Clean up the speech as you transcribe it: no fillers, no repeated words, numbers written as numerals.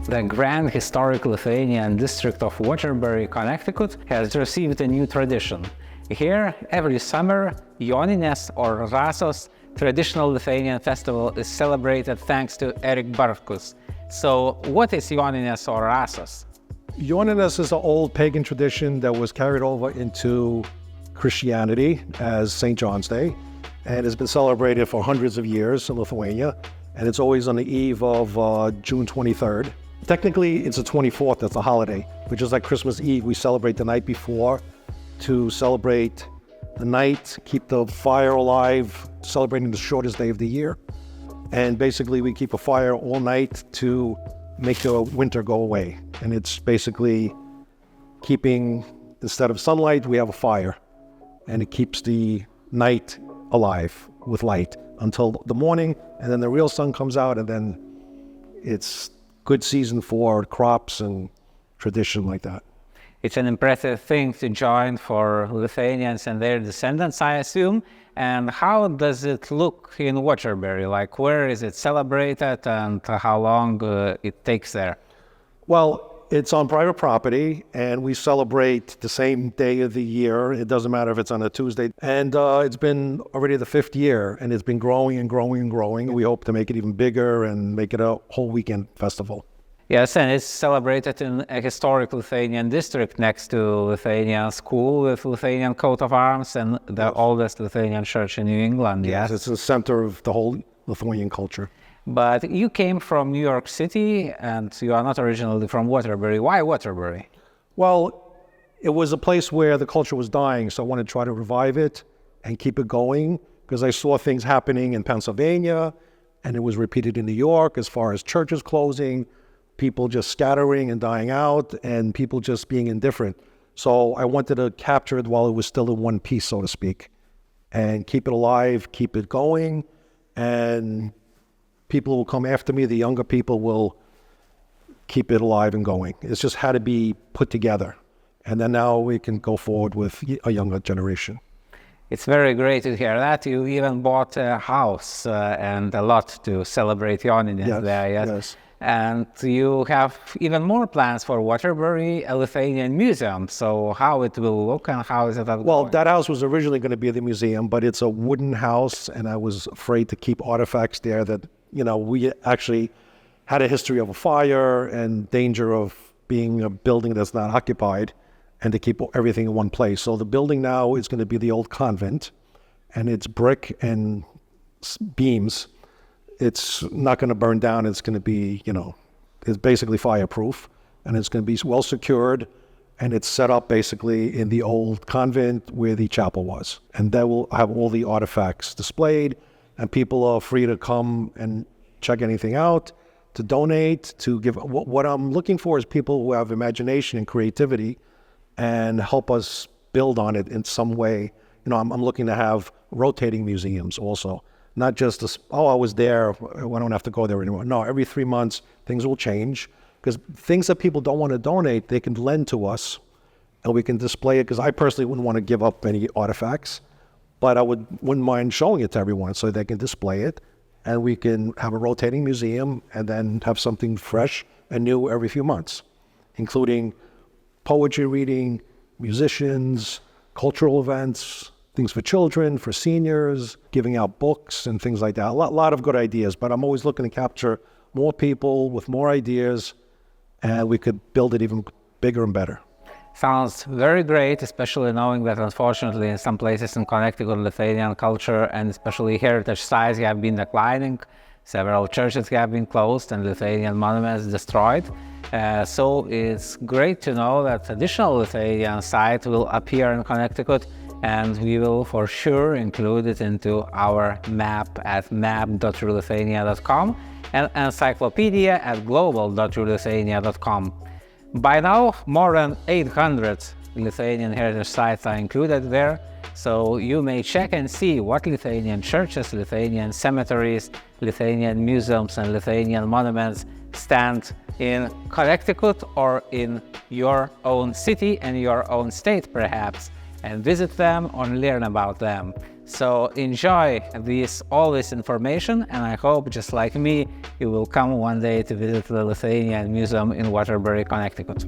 The Grand Historic Lithuanian district of Waterbury, Connecticut, has received a new tradition. Here, every summer, Joninės or Rasos traditional Lithuanian festival is celebrated thanks to Erik Bartkus. So, what is Joninės or Rasos? Joninės is an old pagan tradition that was carried over into Christianity as St. John's Day, and has been celebrated for hundreds of years in Lithuania, and it's always on the eve of June 23rd. Technically, it's the 24th, that's a holiday, but just like Christmas Eve, we celebrate the night before to celebrate the night, keep the fire alive, celebrating the shortest day of the year. And basically, we keep a fire all night to make the winter go away. And it's basically keeping, instead of sunlight, we have a fire. And it keeps the night alive with light until the morning, and then the real sun comes out, and then it's good season for crops and tradition like that. It's an impressive thing to join for Lithuanians and their descendants, I assume. And how does it look in Waterbury? Like, where is it celebrated and how long it takes there? Well, it's on private property, and we celebrate the same day of the year. It doesn't matter if it's on a Tuesday. And it's been already the 5th year, and it's been growing and growing and growing. We hope to make it even bigger and make it a whole weekend festival. Yes, and it's celebrated in a historic Lithuanian district next to Lithuanian school with Lithuanian coat of arms and the oldest Lithuanian church in New England. Yes, it's the center of the whole Lithuanian culture. But you came from New York City, and you are not originally from Waterbury. Why Waterbury? Well, it was a place where the culture was dying, so I wanted to try to revive it and keep it going, because I saw things happening in Pennsylvania, and it was repeated in New York as far as churches closing, people just scattering and dying out, and people just being indifferent. So I wanted to capture it while it was still in one piece, so to speak, and keep it alive, keep it going, and people will come after me, the younger people will keep it alive and going. It's just had to be put together. And then now we can go forward with a younger generation. It's very great to hear that. You even bought a house and a lot to celebrate Joninės there. Yes. And you have even more plans for Waterbury, a Lithuanian museum. So how it will look and how is it going? Well, that house was originally going to be the museum, but it's a wooden house, and I was afraid to keep artifacts there that, you know, we actually had a history of a fire and danger of being a building that's not occupied, and to keep everything in one place. So the building now is going to be the old convent, and it's brick and beams. It's not going to burn down. It's going to be, you know, it's basically fireproof, and it's going to be well secured, and it's set up basically in the old convent where the chapel was. And that will have all the artifacts displayed, and people are free to come and check anything out, to donate, to give. What I'm looking for is people who have imagination and creativity and help us build on it in some way. You know, I'm looking to have rotating museums also. Not just, I was there, I don't have to go there anymore. No, every 3 months, things will change. Because things that people don't want to donate, they can lend to us, and we can display it. Because I personally wouldn't want to give up any artifacts, but I wouldn't mind showing it to everyone so they can display it. And we can have a rotating museum and then have something fresh and new every few months, including poetry reading, musicians, cultural events, things for children, for seniors, giving out books and things like that. A lot of good ideas, but I'm always looking to capture more people with more ideas, and we could build it even bigger and better. Sounds very great, especially knowing that unfortunately in some places in Connecticut, Lithuanian culture and especially heritage sites have been declining. Several churches have been closed and Lithuanian monuments destroyed. So it's great to know that additional Lithuanian site will appear in Connecticut, and we will for sure include it into our map at map.rulithania.com and encyclopedia at global.rulithania.com. By now, more than 800 Lithuanian heritage sites are included there, so you may check and see what Lithuanian churches, Lithuanian cemeteries, Lithuanian museums and Lithuanian monuments stand in Connecticut or in your own city and your own state perhaps. and visit them or learn about them. So enjoy all this information, and I hope, just like me, you will come one day to visit the Lithuanian Museum in Waterbury, Connecticut.